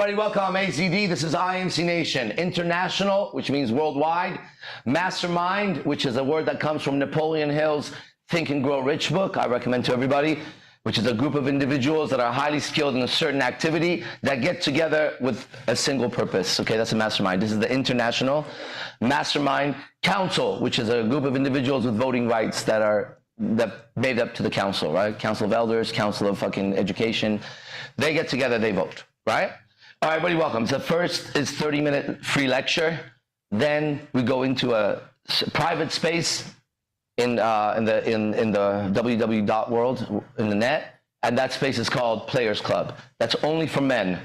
Everybody, welcome. AZD. This is IMC Nation. International, which means worldwide. Mastermind, which is a word that comes from Napoleon Hill's Think and Grow Rich book. I recommend to everybody, which is a group of individuals that are highly skilled in a certain activity that get together with a single purpose. Okay, that's a mastermind. This is the international mastermind. Council, which is a group of individuals with voting rights that made up to the council, right? Council of Elders, Council of fucking Education. They get together, they vote, right? All right, everybody, welcome. So first is 30-minute free lecture. Then we go into a private space in the www world, in the net, and that space is called Players Club. That's only for men.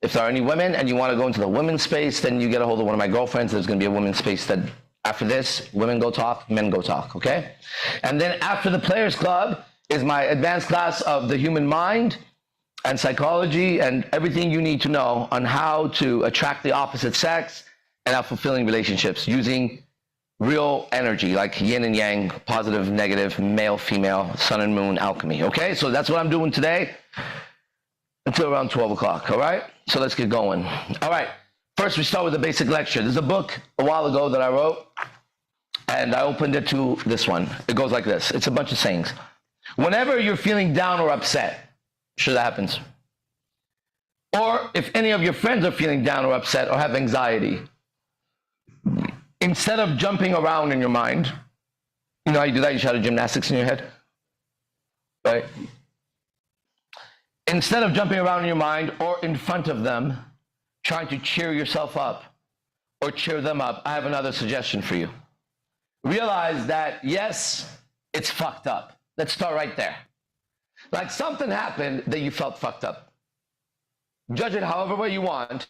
If there are any women and you want to go into the women's space, then you get a hold of one of my girlfriends. There's going to be a women's space that after this, women go talk, men go talk, okay? And then after the Players Club is my advanced class of the human mind and psychology and everything you need to know on how to attract the opposite sex and have fulfilling relationships using real energy, like yin and yang, positive, negative, male, female, sun and moon, alchemy, okay? So that's what I'm doing today until around 12 o'clock, all right? So let's get going. All right, first we start with a basic lecture. There's a book a while ago that I wrote, and I opened it to this one. It goes like this. It's a bunch of sayings. Whenever you're feeling down or upset, sure that happens. Or if any of your friends are feeling down or upset or have anxiety, instead of jumping around in your mind, you know how you do that? You try to gymnastics in your head, right? Instead of jumping around in your mind or in front of them, trying to cheer yourself up or cheer them up, I have another suggestion for you. Realize that, yes, it's fucked up. Let's start right there. Like something happened that you felt fucked up. Judge it however way you want,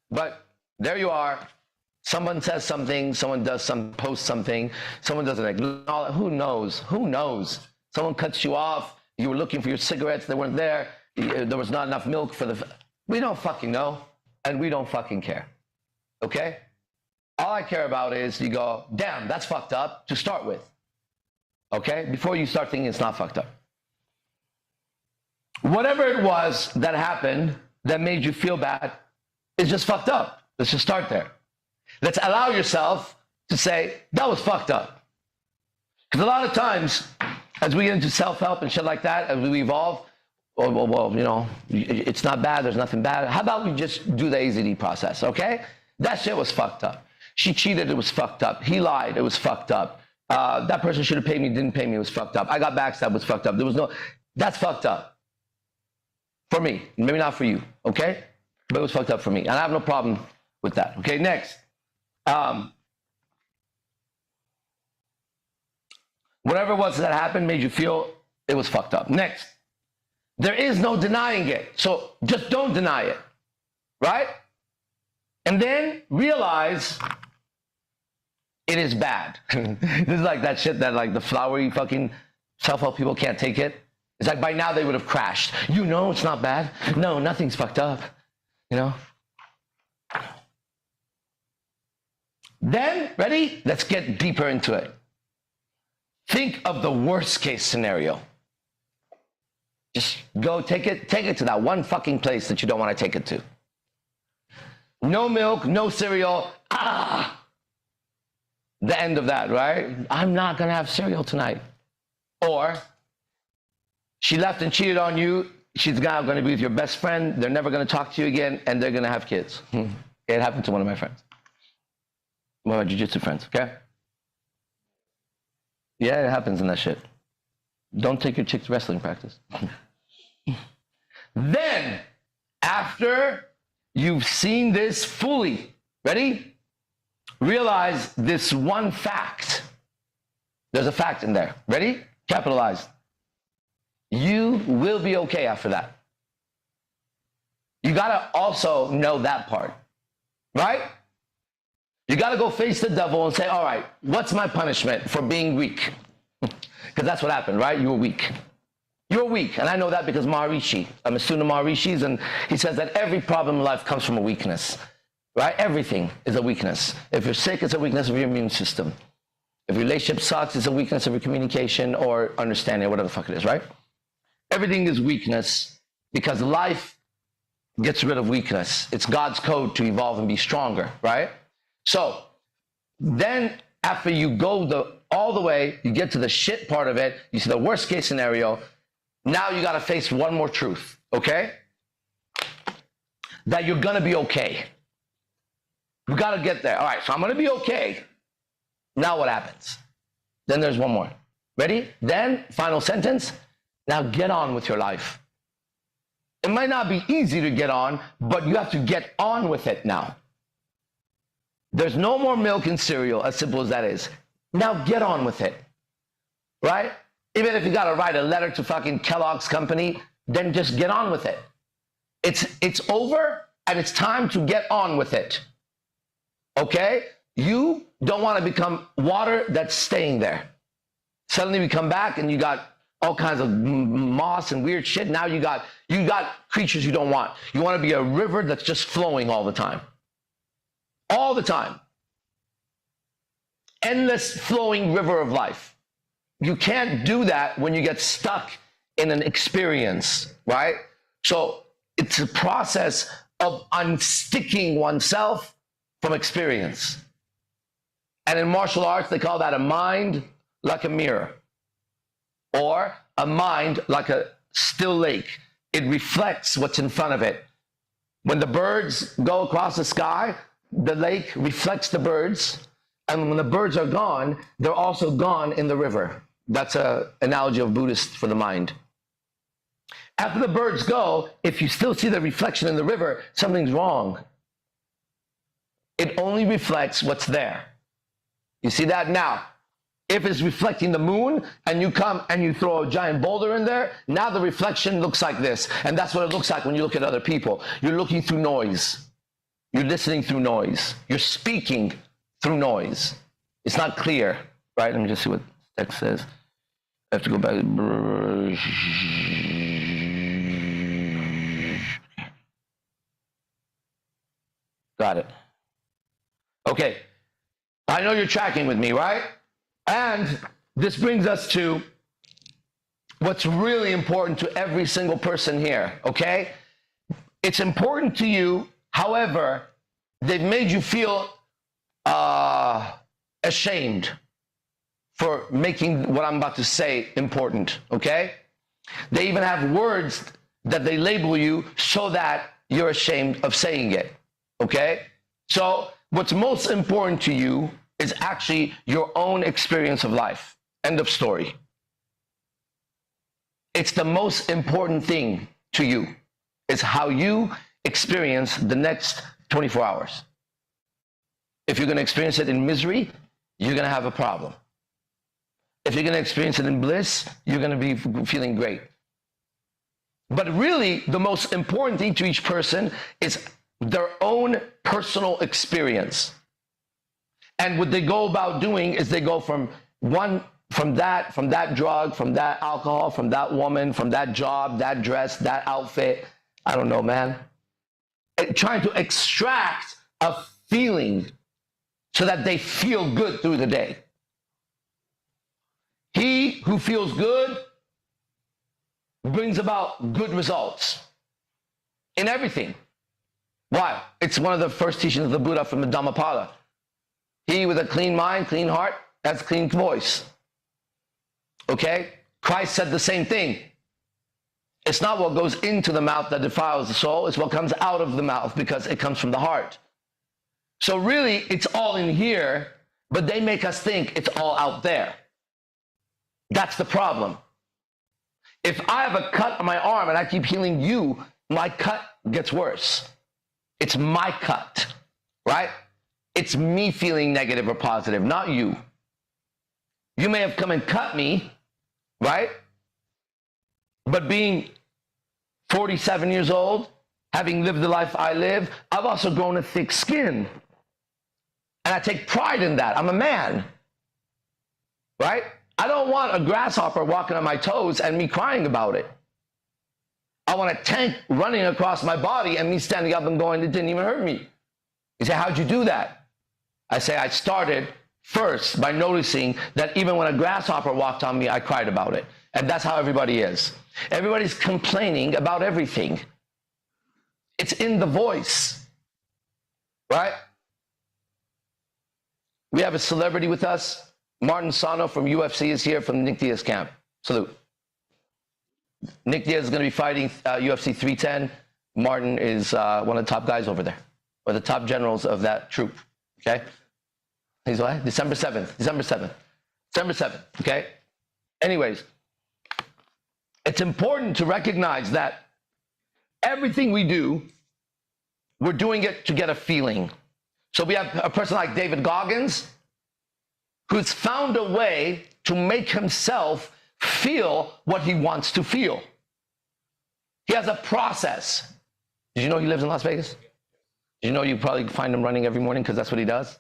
but there you are. Someone says something, someone does posts something, someone doesn't acknowledge. Who knows? Who knows? Someone cuts you off. You were looking for your cigarettes, they weren't there. There was not enough milk for the... We don't fucking know, and we don't fucking care, okay? All I care about is you go, damn, that's fucked up to start with, okay? Before you start thinking it's not fucked up. Whatever it was that happened that made you feel bad is just fucked up. Let's just start there. Let's allow yourself to say, that was fucked up. Because a lot of times, as we get into self-help and shit like that, as we evolve, well, you know, it's not bad, there's nothing bad. How about we just do the AZD process, okay? That shit was fucked up. She cheated, it was fucked up. He lied, it was fucked up. That person should have paid me, didn't pay me, it was fucked up. I got backstabbed, it was fucked up. There was no, that's fucked up. For me, maybe not for you, okay? But it was fucked up for me, and I have no problem with that, okay? Next. Whatever it was that happened made you feel it was fucked up. Next. There is no denying it, so just don't deny it, right? And then realize it is bad. This is like that shit that like the flowery fucking self-help people can't take it. It's like by now they would have crashed. You know it's not bad. No, nothing's fucked up, you know? Then, ready? Let's get deeper into it. Think of the worst case scenario. Just go take it to that one fucking place that you don't want to take it to. No milk, no cereal. The end of that, right? I'm not going to have cereal tonight. Or she left and cheated on you. She's now going to be with your best friend. They're never going to talk to you again, and they're going to have kids. It happened to one of my friends. One of my jiu-jitsu friends, okay? Yeah, it happens in that shit. Don't take your chick to wrestling practice. Then, after you've seen this fully, ready? Realize this one fact. There's a fact in there. Ready? Capitalized. You will be okay after that. You gotta also know that part, right? You gotta go face the devil and say, all right, what's my punishment for being weak? Because that's what happened, right? You were weak. You're weak, and I know that because Maharishi, I'm a student of Maharishi's, and he says that every problem in life comes from a weakness, right? Everything is a weakness. If you're sick, it's a weakness of your immune system. If your relationship sucks, it's a weakness of your communication or understanding, or whatever the fuck it is, right? Everything is weakness because life gets rid of weakness. It's God's code to evolve and be stronger, right? So then after you go all the way, you get to the shit part of it, you see the worst case scenario, now you got to face one more truth, okay? That you're going to be okay. We got to get there. All right, so I'm going to be okay. Now what happens? Then there's one more. Ready? Then, final sentence, now get on with your life. It might not be easy to get on, but you have to get on with it now. There's no more milk and cereal, as simple as that is. Now get on with it, right? Even if you got to write a letter to fucking Kellogg's company, then just get on with it. It's over, and it's time to get on with it, okay? You don't want to become water that's staying there. Suddenly we come back, and you got all kinds of moss and weird shit. Now you got creatures you don't want. You want to be a river that's just flowing all the time. All the time. Endless flowing river of life. You can't do that when you get stuck in an experience, right? So it's a process of unsticking oneself from experience. And in martial arts, they call that a mind like a mirror, or a mind like a still lake. It reflects what's in front of it. When the birds go across the sky, the lake reflects the birds, and when the birds are gone, they're also gone in the river. That's an analogy of Buddhist for the mind. After the birds go, if you still see the reflection in the river, something's wrong. It only reflects what's there. You see that? Now, if it's reflecting the moon and you come and you throw a giant boulder in there, now the reflection looks like this. And that's what it looks like when you look at other people. You're looking through noise. You're listening through noise. You're speaking through noise. It's not clear, right? Let me just see what the text says. I have to go back. Got it. Okay. I know you're tracking with me, right? And this brings us to what's really important to every single person here, okay? It's important to you, however, they've made you feel ashamed for making what I'm about to say important, okay? They even have words that they label you so that you're ashamed of saying it, okay? So what's most important to you is actually your own experience of life. End of story. It's the most important thing to you. It's how you experience the next 24 hours. If you're going to experience it in misery, you're going to have a problem. If you're going to experience it in bliss, you're going to be feeling great. But really, the most important thing to each person is their own personal experience. And what they go about doing is they go from that drug, from that alcohol, from that woman, from that job, that dress, that outfit. I don't know, man. Trying to extract a feeling so that they feel good through the day. He who feels good brings about good results in everything. Why? It's one of the first teachings of the Buddha from the Dhammapada. He with a clean mind, clean heart, has clean voice. Okay? Christ said the same thing. It's not what goes into the mouth that defiles the soul, it's what comes out of the mouth because it comes from the heart. So really, it's all in here, but they make us think it's all out there. That's the problem. If I have a cut on my arm and I keep healing you, my cut gets worse. It's my cut, right? It's me feeling negative or positive, not you. You may have come and cut me, right? But being 47 years old, having lived the life I live, I've also grown a thick skin. And I take pride in that. I'm a man, right? I don't want a grasshopper walking on my toes and me crying about it. I want a tank running across my body and me standing up and going, it didn't even hurt me. You say, how'd you do that? I say, I started first by noticing that even when a grasshopper walked on me, I cried about it. And that's how everybody is. Everybody's complaining about everything. It's in the voice, right? We have a celebrity with us. Martin Sano from UFC is here from Nick Diaz camp. Salute. Nick Diaz is going to be fighting UFC 310. Martin is one of the top guys over there, or the top generals of that troop, okay? He's what? December 7th, okay? Anyways, it's important to recognize that everything we do, we're doing it to get a feeling. So we have a person like David Goggins, who's found a way to make himself feel what he wants to feel. He has a process. Did you know he lives in Las Vegas? Did you know you probably find him running every morning because that's what he does?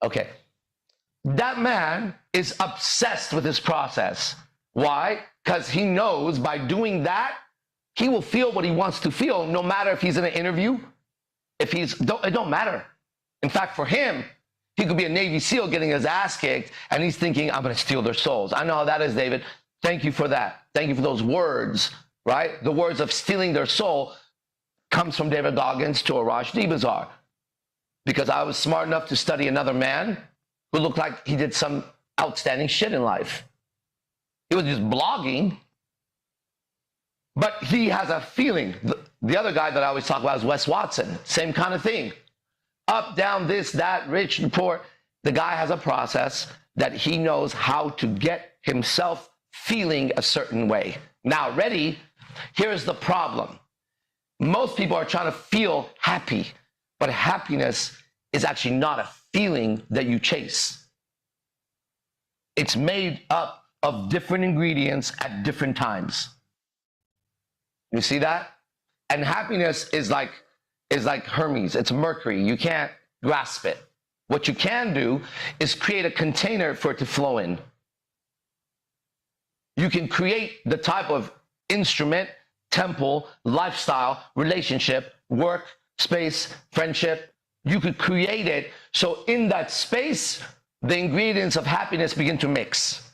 Okay. That man is obsessed with his process. Why? Because he knows by doing that, he will feel what he wants to feel, no matter if he's in an interview, it don't matter. In fact, for him, he could be a Navy SEAL getting his ass kicked, and he's thinking, I'm going to steal their souls. I know how that is, David. Thank you for that. Thank you for those words, right? The words of stealing their soul comes from David Goggins to Arash Dibazar, because I was smart enough to study another man who looked like he did some outstanding shit in life. He was just blogging, but he has a feeling. The other guy that I always talk about is Wes Watson. Same kind of thing. Up, down, this, that, rich, and poor. The guy has a process that he knows how to get himself feeling a certain way. Now, ready? Here's the problem. Most people are trying to feel happy, but happiness is actually not a feeling that you chase. It's made up of different ingredients at different times. You see that? And happiness is like Hermes. It's mercury. You can't grasp it. What you can do is create a container for it to flow in. You can create the type of instrument, temple, lifestyle, relationship, work, space, friendship. You could create it so in that space, the ingredients of happiness begin to mix.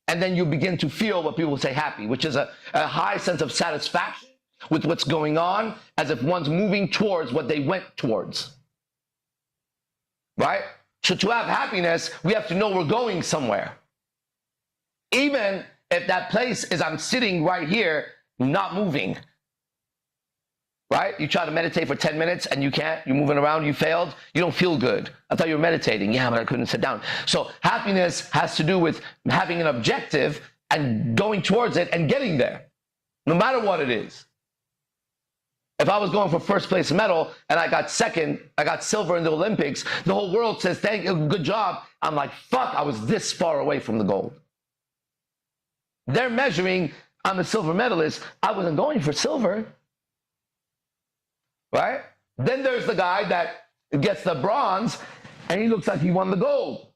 And then you begin to feel what people say happy, which is a high sense of satisfaction with what's going on, as if one's moving towards what they went towards. Right? So to have happiness, we have to know we're going somewhere. Even if that place is I'm sitting right here, not moving. Right? You try to meditate for 10 minutes and you can't, you're moving around, you failed, you don't feel good. I thought you were meditating. Yeah, but I couldn't sit down. So happiness has to do with having an objective and going towards it and getting there, no matter what it is. If I was going for first place medal and I got second, I got silver in the Olympics, the whole world says, thank you, good job. I'm like, fuck, I was this far away from the gold. They're measuring, I'm a silver medalist. I wasn't going for silver. Right? Then there's the guy that gets the bronze and he looks like he won the gold.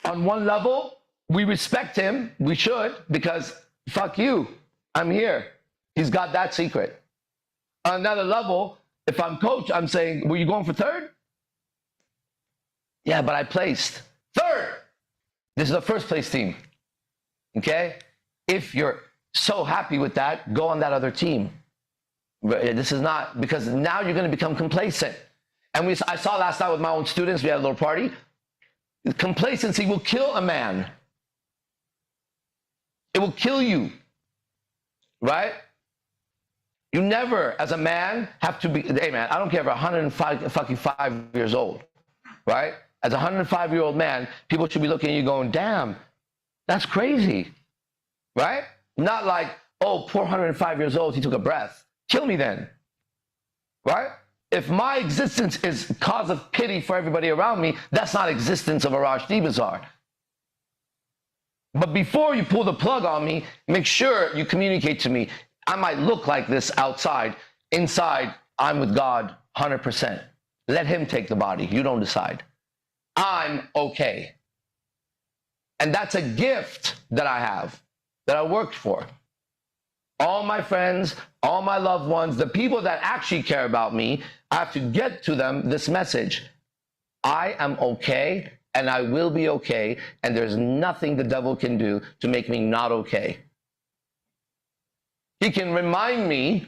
On one level, we respect him. We should, because fuck you. I'm here. He's got that secret. On another level, if I'm coach, I'm saying, were you going for third? Yeah, but I placed third. This is the first place team. Okay? If you're so happy with that, go on that other team. This is not, because now you're going to become complacent. And I saw last night with my own students, we had a little party. Complacency will kill a man. It will kill you. Right? You never, as a man, have to be, hey man, I don't care if you're 105 years old. Right? As a 105-year-old man, people should be looking at you going, damn, that's crazy. Right? Not like, oh, poor 105 years old, he took a breath. Kill me then, right? If my existence is cause of pity for everybody around me, that's not existence of Arash Dibazar. But before you pull the plug on me, make sure you communicate to me. I might look like this outside. Inside, I'm with God 100%. Let him take the body. You don't decide. I'm okay. And that's a gift that I have, that I worked for. All my friends, all my loved ones, the people that actually care about me, I have to get to them this message. I am okay, and I will be okay, and there's nothing the devil can do to make me not okay. He can remind me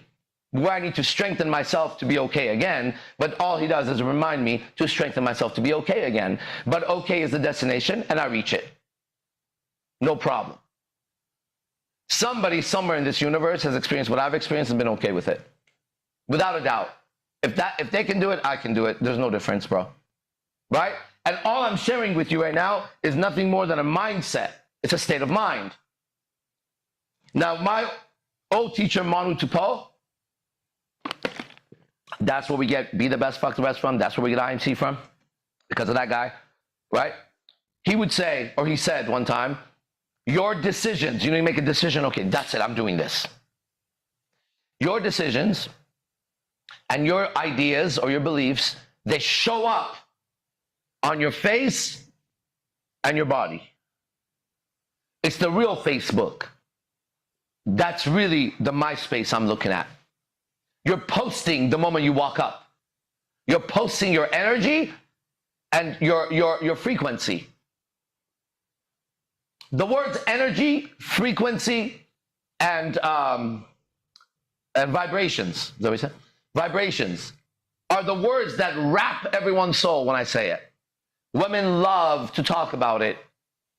where I need to strengthen myself to be okay again, but all he does is remind me to strengthen myself to be okay again. But okay is the destination, and I reach it. No problem. Somebody somewhere in this universe has experienced what I've experienced and been okay with it. Without a doubt. If they can do it, I can do it. There's no difference, bro. Right? And all I'm sharing with you right now is nothing more than a mindset. It's a state of mind. Now, my old teacher, Manu Tupou, that's where we get Be the Best, Fuck the Rest from. That's where we get IMC from, because of that guy, right? He would say, or he said one time, your decisions, you make a decision, okay, that's it, I'm doing this. Your decisions and your ideas or your beliefs, they show up on your face and your body. It's the real Facebook. That's really the MySpace I'm looking at. You're posting the moment you walk up. You're posting your energy and your frequency. The words energy, frequency, and vibrations, is that what we said? Vibrations are the words that wrap everyone's soul when I say it. Women love to talk about it,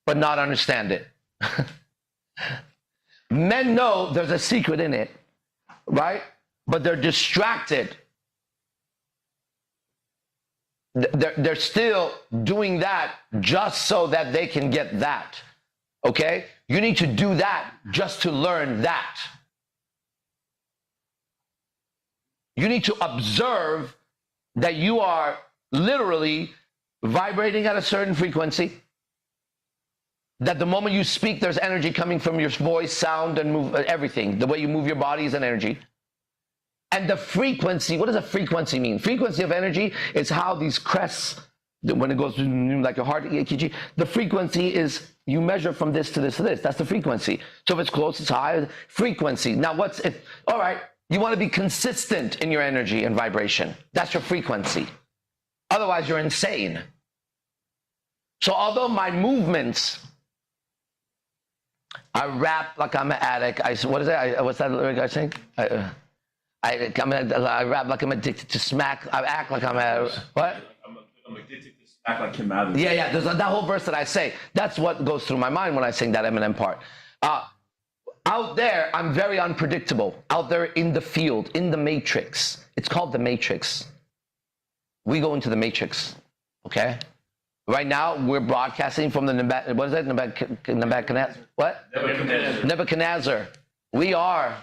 but not understand it. Men know there's a secret in it, right? But they're distracted. They're still doing that just so that they can get that, okay? You need to do that just to learn that. You need to observe that you are literally vibrating at a certain frequency, that the moment you speak, there's energy coming from your voice, sound, and move, everything. The way you move your body is an energy. And the frequency, what does a frequency mean? Frequency of energy is how these crests, when it goes to like your heart EKG, the frequency is, you measure from this to this to this. That's the frequency. So if it's close, it's high. Frequency. Now what's it? All right, you want to be consistent in your energy and vibration. That's your frequency. Otherwise, you're insane. So although my movements, I rap like I'm an addict. What is that? What's that lyric I sing? I rap like I'm addicted to smack. I act like I'm a, what? I'm addicted to smack like Kim Adams. Yeah. There's that whole verse that I say. That's what goes through my mind when I sing that Eminem part. Out there, I'm very unpredictable. Out there in the field, in the matrix. It's called the matrix. We go into the matrix, okay? Right now, we're broadcasting from the Nebuchadnezzar. What? Nebuchadnezzar. We are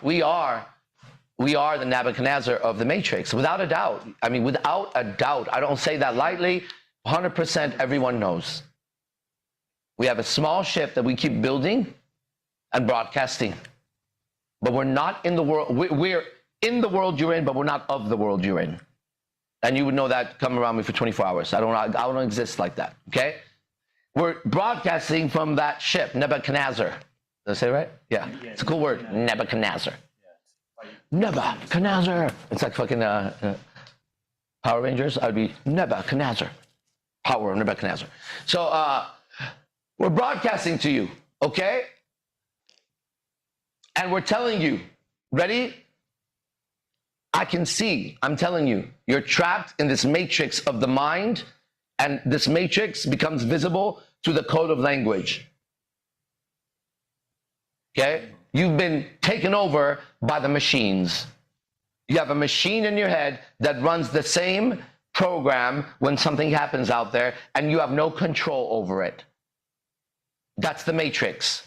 the Nebuchadnezzar of the matrix, without a doubt. I mean, without a doubt. I don't say that lightly. 100% everyone knows. We have a small ship that we keep building and broadcasting. But we're not in the world. We're in the world you're in, but we're not of the world you're in. And you would know that come around me for 24 hours. I don't exist like that, okay? We're broadcasting from that ship, Nebuchadnezzar. Did I say it right? Yeah. It's a cool word, Nebuchadnezzar. Nebuchadnezzar. It's like fucking Power Rangers. I'd be Nebuchadnezzar. Power of Nebuchadnezzar. So we're broadcasting to you, okay? And we're telling you, ready? I can see, I'm telling you, you're trapped in this matrix of the mind, and this matrix becomes visible through the code of language. Okay? You've been taken over by the machines. You have a machine in your head that runs the same program when something happens out there, and you have no control over it. That's the matrix.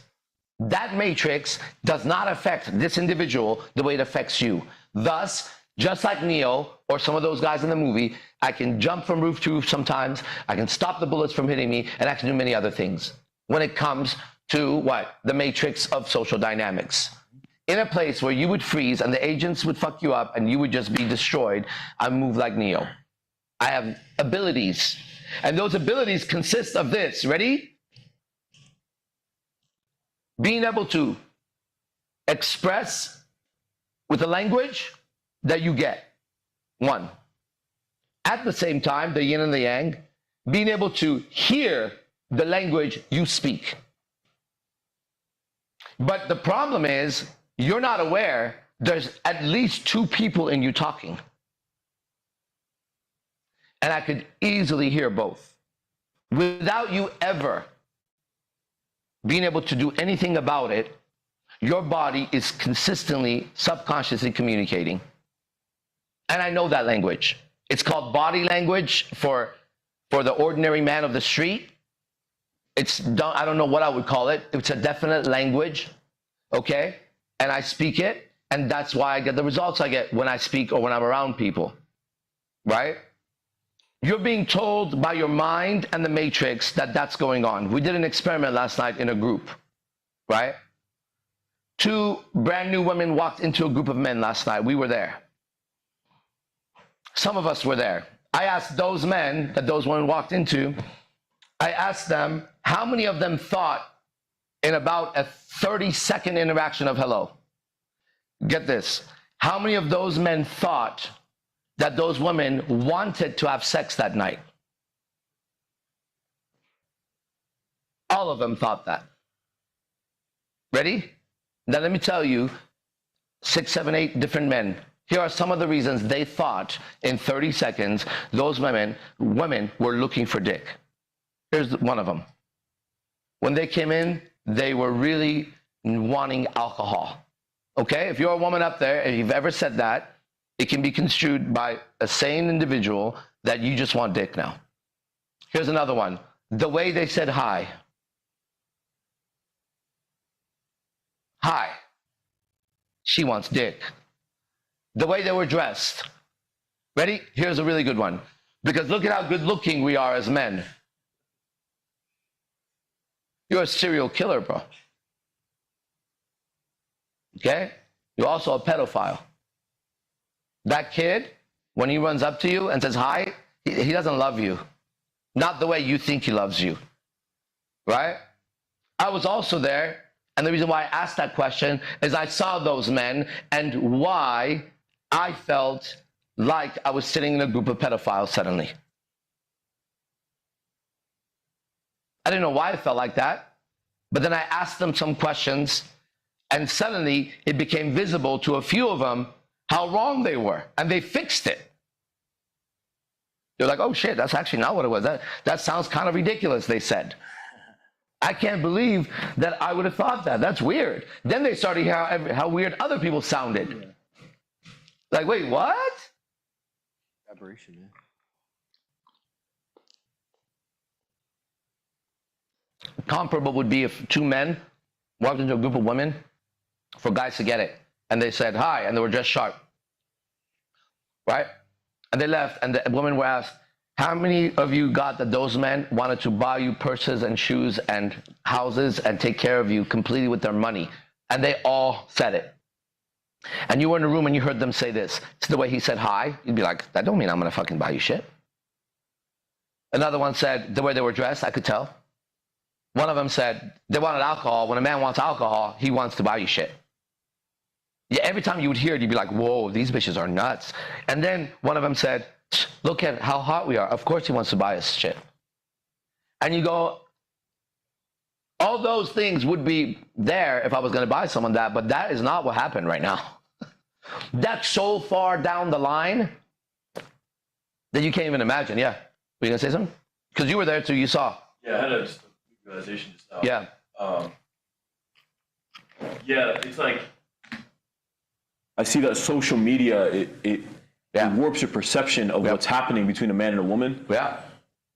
That matrix does not affect this individual the way it affects you. Thus, just like Neo or some of those guys in the movie, I can jump from roof to roof sometimes, I can stop the bullets from hitting me, and I can do many other things when it comes to what? The matrix of social dynamics. In a place where you would freeze and the agents would fuck you up and you would just be destroyed, I move like Neo. I have abilities, and those abilities consist of this. Ready? Being able to express with the language that you get. One. At the same time, the yin and the yang, being able to hear the language you speak. But the problem is, you're not aware there's at least 2 people in you talking. And I could easily hear both. Without you ever being able to do anything about it, your body is consistently, subconsciously communicating. And I know that language. It's called body language for the ordinary man of the street. I don't know what I would call it. It's a definite language, okay? And I speak it, and that's why I get the results I get when I speak or when I'm around people, right? You're being told by your mind and the matrix that that's going on. We did an experiment last night in a group, right? 2 brand new women walked into a group of men last night. We were there. Some of us were there. I asked those men that those women walked into, I asked them, how many of them thought in about a 30-second interaction of hello? Get this. How many of those men thought that those women wanted to have sex that night? All of them thought that. Ready? Now let me tell you, 6, 7, 8 different men. Here are some of the reasons they thought in 30 seconds those women were looking for dick. Here's one of them. When they came in, they were really wanting alcohol. Okay? If you're a woman up there and you've ever said that, it can be construed by a sane individual that you just want dick now. Here's another one. The way they said hi. Hi. She wants dick. The way they were dressed. Ready? Here's a really good one. Because look at how good looking we are as men. You're a serial killer, bro. Okay? You're also a pedophile. That kid, when he runs up to you and says hi, he doesn't love you. Not the way you think he loves you. Right? I was also there, and the reason why I asked that question is I saw those men and why I felt like I was sitting in a group of pedophiles suddenly. I didn't know why I felt like that, but then I asked them some questions, and suddenly it became visible to a few of them how wrong they were, and they fixed it. They're like, oh shit, that's actually not what it was. That sounds kind of ridiculous, they said. I can't believe that I would have thought that. That's weird. Then they started hearing how weird other people sounded. Like, wait, what? Aberration, man. Comparable would be if 2 men walked into a group of women for guys to get it. And they said hi, and they were dressed sharp. Right? And they left, and the women were asked, how many of you got that those men wanted to buy you purses and shoes and houses and take care of you completely with their money? And they all said it. And you were in a room and you heard them say this. It's the way he said hi. You'd be like, that don't mean I'm going to fucking buy you shit. Another one said, the way they were dressed, I could tell. One of them said, they wanted alcohol. When a man wants alcohol, he wants to buy you shit. Yeah, every time you would hear it, you'd be like, whoa, these bitches are nuts. And then one of them said, look at how hot we are. Of course he wants to buy us shit. And you go, all those things would be there if I was going to buy someone that, but that is not what happened right now. That's so far down the line that you can't even imagine. Yeah. Were you going to say something? Because you were there too, you saw. Yeah, I had a realization just now. Yeah. Yeah, it's like, I see that social media, it warps your perception of what's happening between a man and a woman. Yeah.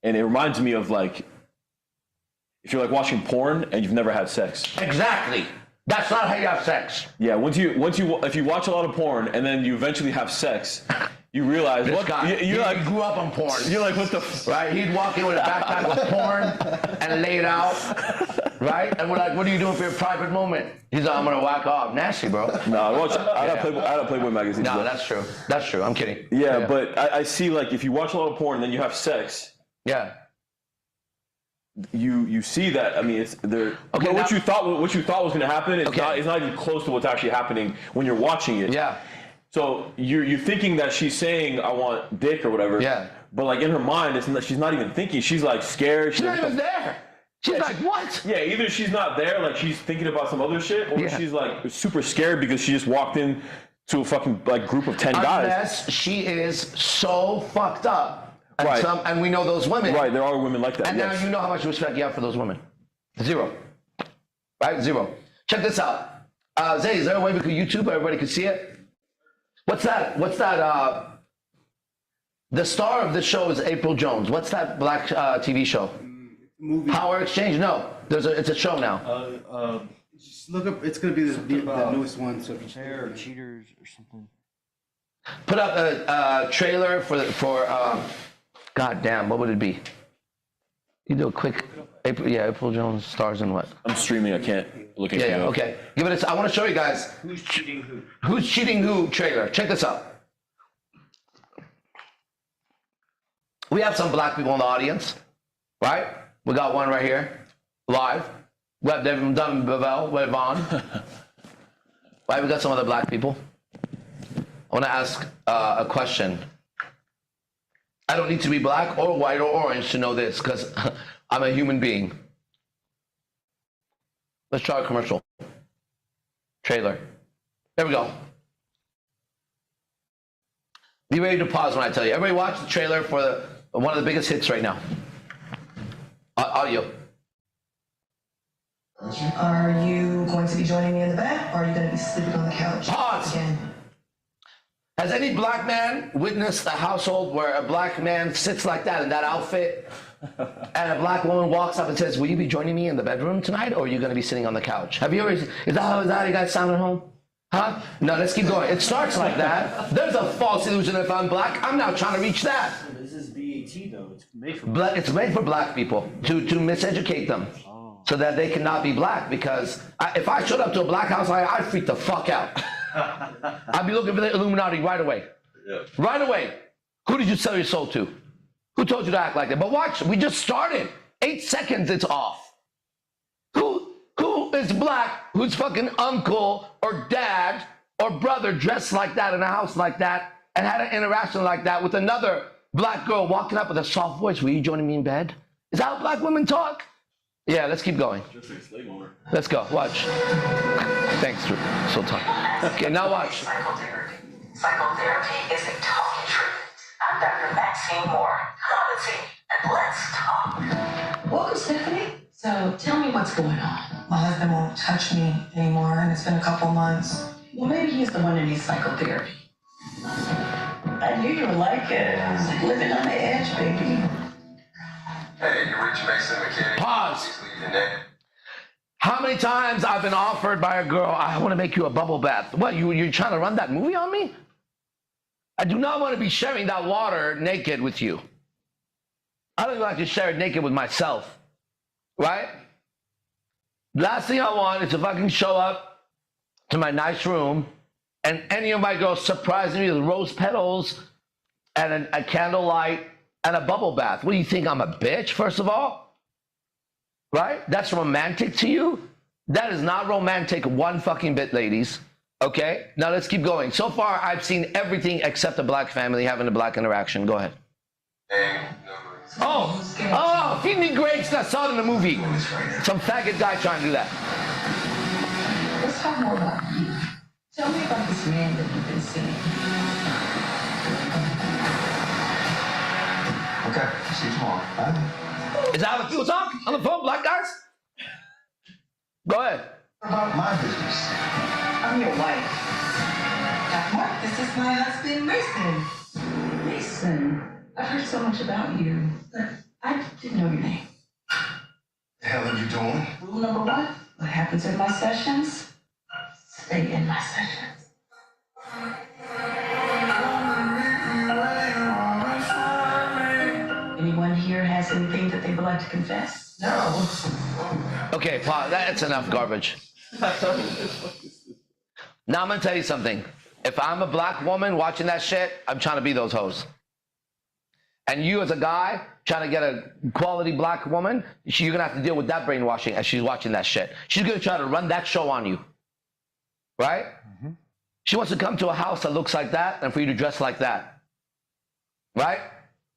And it reminds me of like, if you're like watching porn and you've never had sex. Exactly. That's not how you have sex. Yeah, if you watch a lot of porn and then you eventually have sex, you realize this guy, you like grew up on porn. You're like, what the right? He'd walk in with a backpack with porn and lay it out, right? And we're like, what are you doing for your private moment? He's like, I'm gonna whack off. Nasty, bro. No, I had Playboy magazine. No, that's true. That's true. I'm kidding. Yeah, but I see like if you watch a lot of porn and then you have sex. Yeah. You see that. I mean, it's there. Okay, what you thought was going to happen is not even close to what's actually happening when you're watching it. Yeah. So you're thinking that she's saying I want dick or whatever. Yeah. But like in her mind, she's not even thinking. She's like scared. She's not even there. She's like, what? Yeah. Either she's not there, like she's thinking about some other shit, or she's like super scared because she just walked in to a fucking like group of 10 guys. Unless she is so fucked up. And, Right. and we know those women. Right, there are women like that. And yes. now you know how much respect you have for those women. Zero. Right? Zero. Check this out. Zay, is there a way we could YouTube everybody could see it? What's that? The star of this show is April Jones. What's that black TV show? Movie. Power Exchange? No. It's a show now. Just look up. It's gonna be the newest one. So Hair or cheaters or something. Put up a trailer for God damn, what would it be? You do a quick April Jones stars in what? I'm streaming. I can't look at Yeah, okay. Give it I want to show you guys Who's cheating who? who's cheating who trailer. Check this out. We have some black people in the audience, right? We got one right here, live. We have Devin Bevel, we have Vaughn. Right, we got some other black people. I want to ask a question. I don't need to be black or white or orange to know this because I'm a human being. Let's try a commercial. Trailer. There we go. Be ready to pause when I tell you. Everybody watch the trailer for one of the biggest hits right now. Audio. Are you going to be joining me in the bed, or are you going to be sleeping on the couch? Pause. Again. Has any black man witnessed a household where a black man sits like that in that outfit and a black woman walks up and says, will you be joining me in the bedroom tonight, or are you going to be sitting on the couch? Have you ever, is that how you guys sound at home? Huh? No, let's keep going. It starts like that. There's a false illusion if I'm black. I'm now trying to reach that. This is BAT though. It's made for. It's made for black people to miseducate them so that they cannot be black. Because if I showed up to a black house, I'd freak the fuck out. I'd be looking for the Illuminati right away. Yeah. Right away. Who did you sell your soul to? Who told you to act like that? But watch, we just started. 8 seconds, it's off. Who is black, whose fucking uncle or dad or brother dressed like that in a house like that and had an interaction like that with another black girl walking up with a soft voice? Were you joining me in bed? Is that how black women talk? Yeah, let's keep going. Just like slave owner. Let's go. Watch. Thanks, Sultan. Okay, now watch. Psychotherapy. Psychotherapy is a talking treatment. I'm Dr. Maxine Moore. Come and see, and let's talk. Welcome, Stephanie. So tell me what's going on. My husband won't touch me anymore, and it's been a couple months. Well, maybe he's the one that needs psychotherapy. I knew you would like it. I was like living on the edge, baby. Hey, you reach Mason McKinney. Pause. Please leave your name. How many times I've been offered by a girl, I want to make you a bubble bath. What, you're trying to run that movie on me? I do not want to be sharing that water naked with you. I don't even like to share it naked with myself. Right? Last thing I want is to fucking show up to my nice room and any of my girls surprise me with rose petals and a candlelight and a bubble bath. What do you think, I'm a bitch, first of all? Right? That's romantic to you? That is not romantic one fucking bit, ladies. Okay? Now let's keep going. So far, I've seen everything except a black family having a black interaction. Go ahead. Name, number. Oh, feed me grapes. I saw it in the movie. Some faggot guy trying to do that. Let's talk more about you. Tell me about this man that you've been seeing. Okay, see you tomorrow. Bye. Is that how the people talk on the phone, black guys? Go ahead. About my business. I'm your wife. Doc Mark, this is my husband, Mason. Mason, I've heard so much about you, but I didn't know your name. The hell are you doing? Rule number 1, what happens in my sessions, stay in my sessions. Anyone here has anything that they would like to confess? No. Okay, Paul, that's enough garbage. Now I'm gonna tell you something. If I'm a black woman watching that shit, I'm trying to be those hoes. And you as a guy trying to get a quality black woman, you're gonna have to deal with that brainwashing as she's watching that shit. She's gonna try to run that show on you. Right? Mm-hmm. She wants to come to a house that looks like that and for you to dress like that. Right?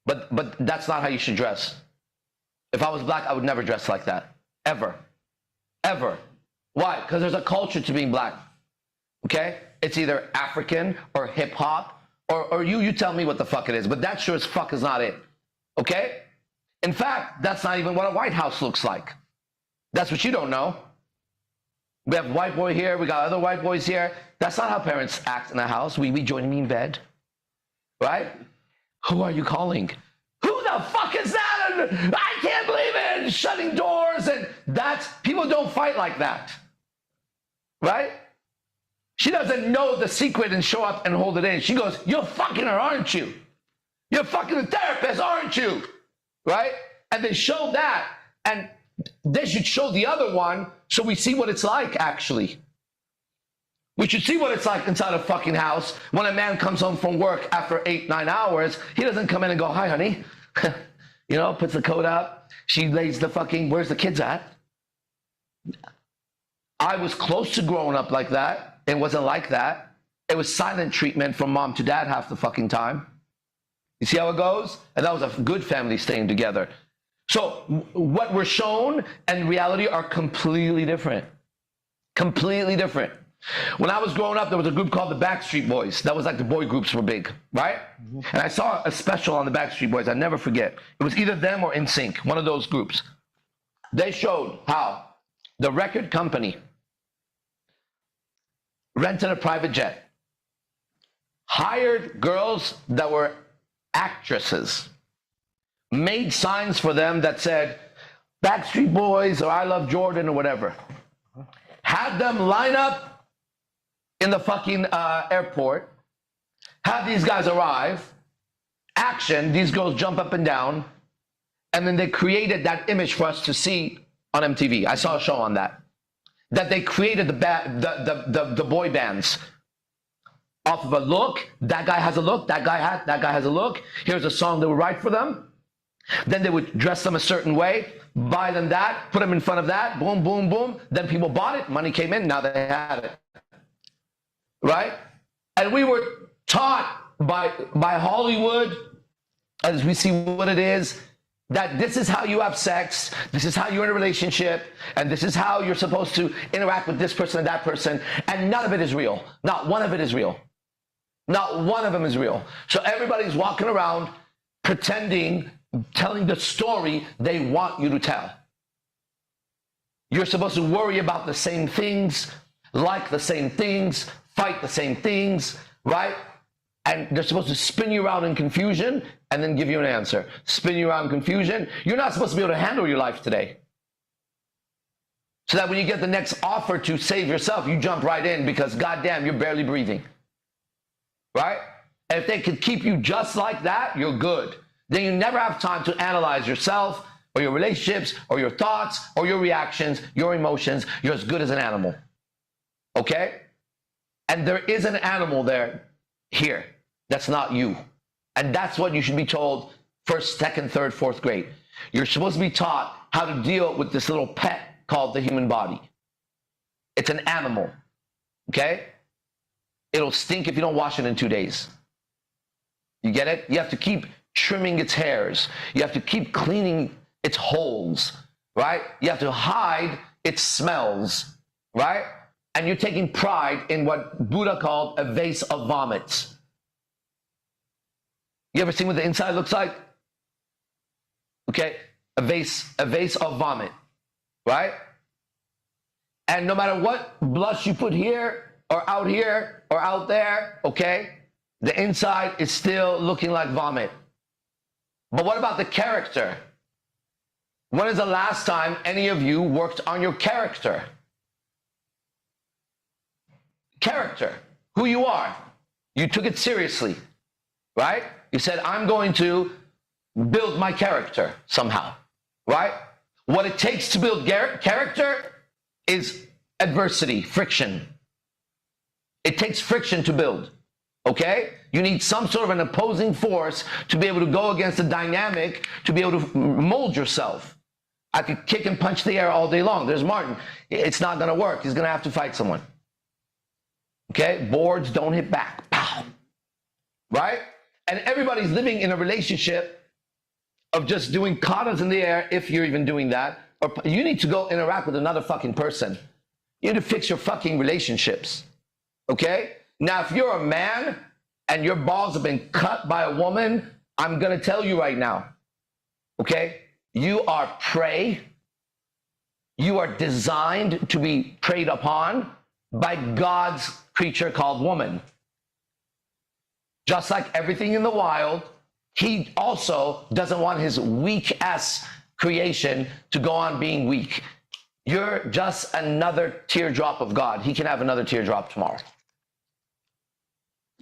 But that's not how you should dress. If I was black, I would never dress like that. Ever. Ever. Why? Because there's a culture to being black. Okay? It's either African or hip hop, or you tell me what the fuck it is, but that sure as fuck is not it. Okay? In fact, that's not even what a White House looks like. That's what you don't know. We have white boy here, we got other white boys here. That's not how parents act in the house. We join me in bed. Right? Who are you calling? Who the fuck is that? And I can't believe it. And shutting doors, and that's, people don't fight like that. Right? She doesn't know the secret and show up and hold it in. She goes, you're fucking her, aren't you? You're fucking the therapist, aren't you? Right? And they show that, and they should show the other one so we see what it's like, actually. We should see what it's like inside a fucking house when a man comes home from work after 8-9 hours. He doesn't come in and go, hi, honey. You know, puts the coat up. She lays the fucking, where's the kids at? I was close to growing up like that. It wasn't like that. It was silent treatment from mom to dad half the fucking time. You see how it goes? And that was a good family staying together. So what we're shown and reality are completely different. Completely different. When I was growing up, there was a group called the Backstreet Boys. That was like the boy groups were big, right? And I saw a special on the Backstreet Boys. I'll never forget. It was either them or NSYNC, one of those groups. They showed how the record company rented a private jet, hired girls that were actresses, made signs for them that said Backstreet Boys or I Love Jordan or whatever, had them line up in the fucking airport, have these guys arrive, action, these girls jump up and down, and then they created that image for us to see on MTV. I saw a show on that they created the boy bands off of a look. That guy has a look, that guy has a look. Here's a song they would write for them. Then they would dress them a certain way, buy them that, put them in front of that, boom, boom, boom. Then people bought it, money came in, now they had it. Right? And we were taught by Hollywood, as we see what it is, that this is how you have sex, this is how you're in a relationship, and this is how you're supposed to interact with this person and that person, and none of it is real. Not one of it is real. Not one of them is real. So everybody's walking around pretending, telling the story they want you to tell. You're supposed to worry about the same things, like the same things, fight the same things, right? And they're supposed to spin you around in confusion and then give you an answer. Spin you around in confusion. You're not supposed to be able to handle your life today. So that when you get the next offer to save yourself, you jump right in because goddamn, you're barely breathing. Right? And if they could keep you just like that, you're good. Then you never have time to analyze yourself or your relationships or your thoughts or your reactions, your emotions. You're as good as an animal. Okay? And there is an animal there, here, that's not you. And that's what you should be told first, second, third, fourth grade. You're supposed to be taught how to deal with this little pet called the human body. It's an animal, okay? It'll stink if you don't wash it in 2 days. You get it? You have to keep trimming its hairs. You have to keep cleaning its holes, right? You have to hide its smells, right? And you're taking pride in what Buddha called a vase of vomits. You ever seen what the inside looks like? Okay, a vase of vomit, right? And no matter what blush you put here or out there, okay, the inside is still looking like vomit. But what about the character? When is the last time any of you worked on your character? Character, who you are. You took it seriously, right? You said, I'm going to build my character somehow, right? What it takes to build character is adversity, friction. It takes friction to build, okay? You need some sort of an opposing force to be able to go against the dynamic, to be able to mold yourself. I could kick and punch the air all day long. There's Martin. It's not going to work. He's going to have to fight someone. Okay? Boards don't hit back. Pow. Right? And everybody's living in a relationship of just doing katas in the air, if you're even doing that. Or you need to go interact with another fucking person. You need to fix your fucking relationships. Okay? Now, if you're a man and your balls have been cut by a woman, I'm going to tell you right now, okay? You are prey. You are designed to be preyed upon by God's creature called woman. Just like everything in the wild, he also doesn't want his weak-ass creation to go on being weak. You're just another teardrop of God. He can have another teardrop tomorrow.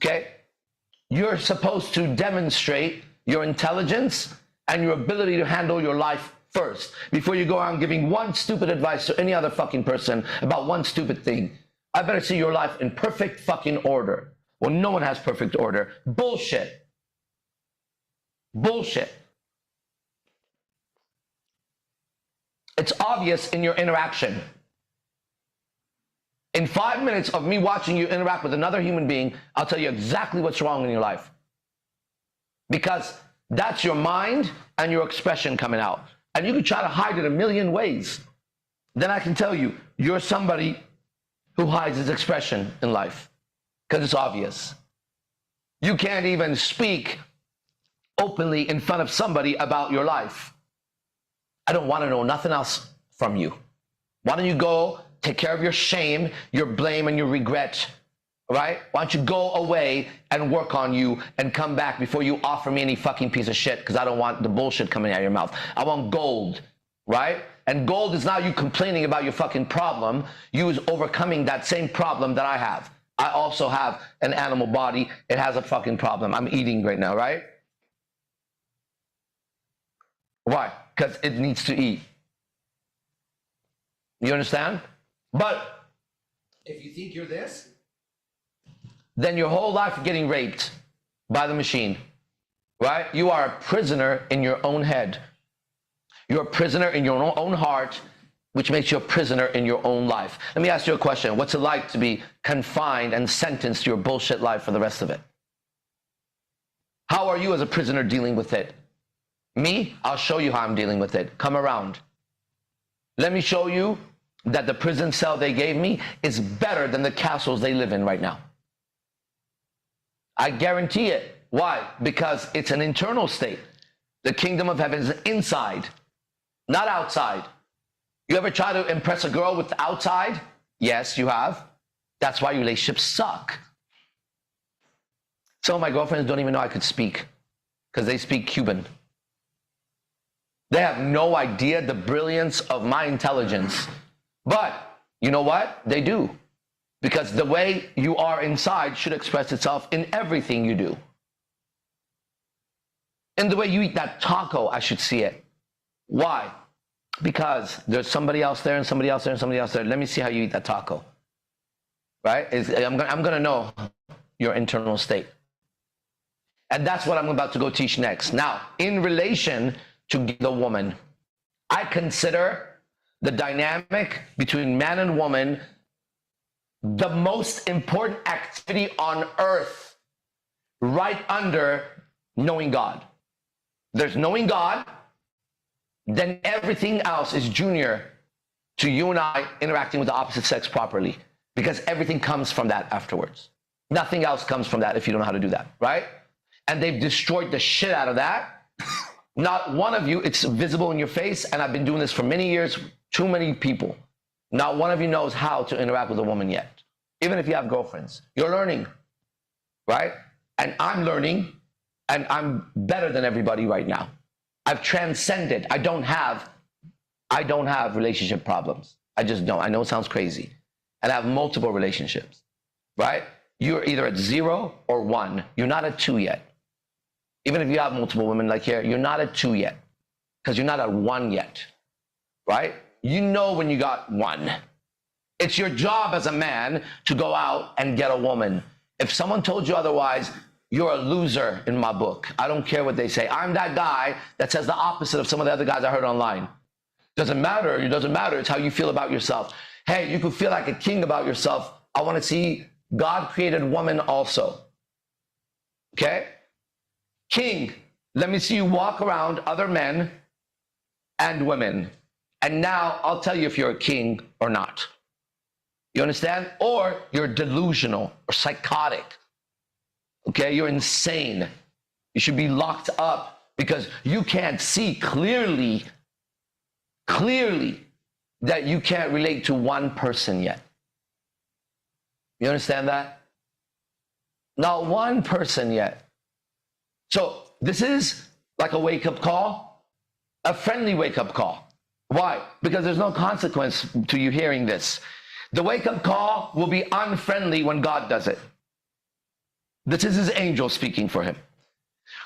Okay? You're supposed to demonstrate your intelligence and your ability to handle your life first before you go around giving one stupid advice to any other fucking person about one stupid thing. I better see your life in perfect fucking order. Well, no one has perfect order. Bullshit. Bullshit. It's obvious in your interaction. In 5 minutes of me watching you interact with another human being, I'll tell you exactly what's wrong in your life. Because that's your mind and your expression coming out. And you can try to hide it a million ways. Then I can tell you, you're somebody who hides his expression in life. Because it's obvious. You can't even speak openly in front of somebody about your life. I don't want to know nothing else from you. Why don't you go take care of your shame, your blame, and your regret, right? Why don't you go away and work on you and come back before you offer me any fucking piece of shit, because I don't want the bullshit coming out of your mouth. I want gold, right? And gold is not you complaining about your fucking problem. You is overcoming that same problem that I have. I also have an animal body. It has a fucking problem. I'm eating right now, right? Why? Because it needs to eat. You understand? But if you think you're this, then your whole life you're getting raped by the machine, right? You are a prisoner in your own head. You're a prisoner in your own heart, which makes you a prisoner in your own life. Let me ask you a question. What's it like to be confined and sentenced to your bullshit life for the rest of it? How are you as a prisoner dealing with it? Me, I'll show you how I'm dealing with it. Come around. Let me show you that the prison cell they gave me is better than the castles they live in right now. I guarantee it. Why? Because it's an internal state. The kingdom of heaven is inside, not outside. You ever try to impress a girl with the outside? Yes, you have. That's why relationships suck. Some of my girlfriends don't even know I could speak because they speak Cuban. They have no idea the brilliance of my intelligence. But you know what? They do. Because the way you are inside should express itself in everything you do. In the way you eat that taco, I should see it. Why? Because there's somebody else there and somebody else there and somebody else there. Let me see how you eat that taco. Right? I'm going to know your internal state. And that's what I'm about to go teach next. Now, in relation to the woman, I consider the dynamic between man and woman the most important activity on earth, right under knowing God. There's knowing God, then everything else is junior to you and I interacting with the opposite sex properly, because everything comes from that afterwards. Nothing else comes from that if you don't know how to do that, right? And they've destroyed the shit out of that. Not one of you, it's visible in your face, and I've been doing this for many years, too many people. Not one of you knows how to interact with a woman yet. Even if you have girlfriends, you're learning, right? And I'm learning, and I'm better than everybody right now. I've transcended. I don't have relationship problems. I just don't. I know it sounds crazy. And I have multiple relationships, right? You're either at 0 or 1. You're not at 2 yet. Even if you have multiple women like here, you're not at 2 yet, because you're not at 1 yet, right? You know when you got 1. It's your job as a man to go out and get a woman. If someone told you otherwise, you're a loser in my book. I don't care what they say. I'm that guy that says the opposite of some of the other guys I heard online. Doesn't matter. It doesn't matter. It's how you feel about yourself. Hey, you can feel like a king about yourself. I want to see God created woman also. Okay? King, let me see you walk around other men and women. And now I'll tell you if you're a king or not. You understand? Or you're delusional or psychotic. Okay, you're insane. You should be locked up because you can't see clearly that you can't relate to one person yet. You understand that? Not one person yet. So this is like a wake-up call, a friendly wake-up call. Why? Because there's no consequence to you hearing this. The wake-up call will be unfriendly when God does it. This is his angel speaking for him.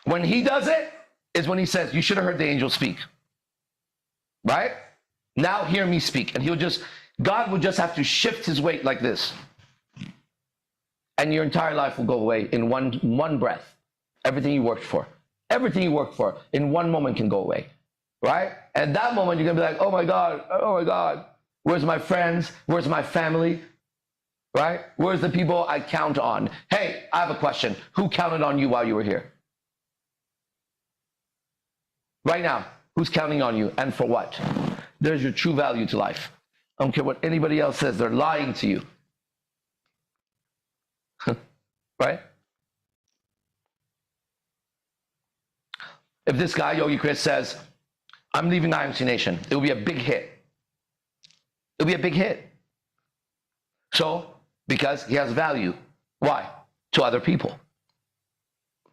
When he does it, is when he says, you should have heard the angel speak. Right? Now hear me speak. And God will just have to shift his weight like this. And your entire life will go away in one breath. Everything you worked for in one moment can go away. Right? And that moment you're going to be like, oh my God. Where's my friends? Where's my family? Right? Where's the people I count on? Hey, I have a question. Who counted on you while you were here? Right now, who's counting on you and for what? There's your true value to life. I don't care what anybody else says. They're lying to you. Right? If this guy, Yogi Chris, says, I'm leaving IMC Nation, it will be a big hit. It'll be a big hit. So, because he has value. Why? To other people.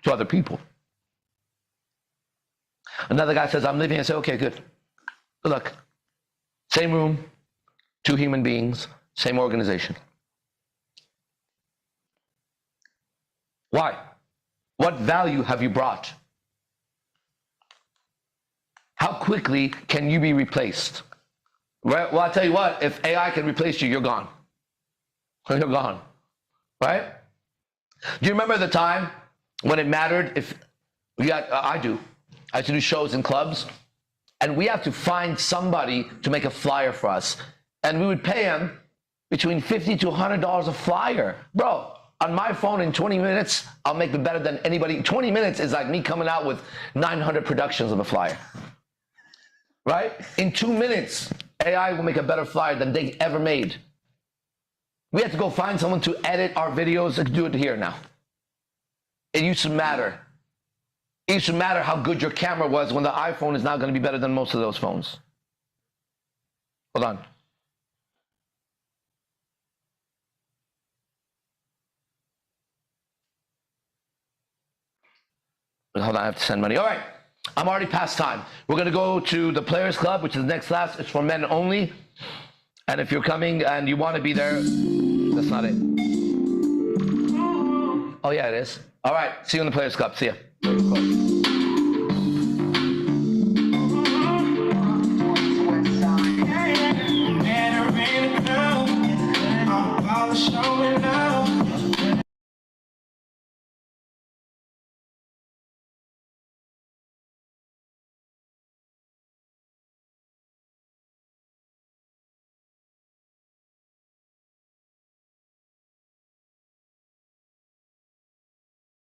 To other people. Another guy says, I'm leaving. I say, okay, good. Good luck. Same room, 2 human beings, same organization. Why? What value have you brought? How quickly can you be replaced? Well, I'll tell you what, if AI can replace you, you're gone. You're gone. Right? Do you remember the time when it mattered if we got, I used to do shows in clubs, and we have to find somebody to make a flyer for us. And we would pay him between $50 to $100 a flyer. Bro, on my phone in 20 minutes, I'll make it better than anybody. 20 minutes is like me coming out with 900 productions of a flyer. Right? In 2 minutes, AI will make a better flyer than they ever made. We have to go find someone to edit our videos and do it here now. It used to matter. It used to matter how good your camera was when the iPhone is now going to be better than most of those phones. Hold on. Hold on, I have to send money. All right, I'm already past time. We're going to go to the Players Club, which is the next class. It's for men only. And if you're coming and you want to be there, that's not it. Oh, yeah, it is. All right, see you in the Players Club. See ya.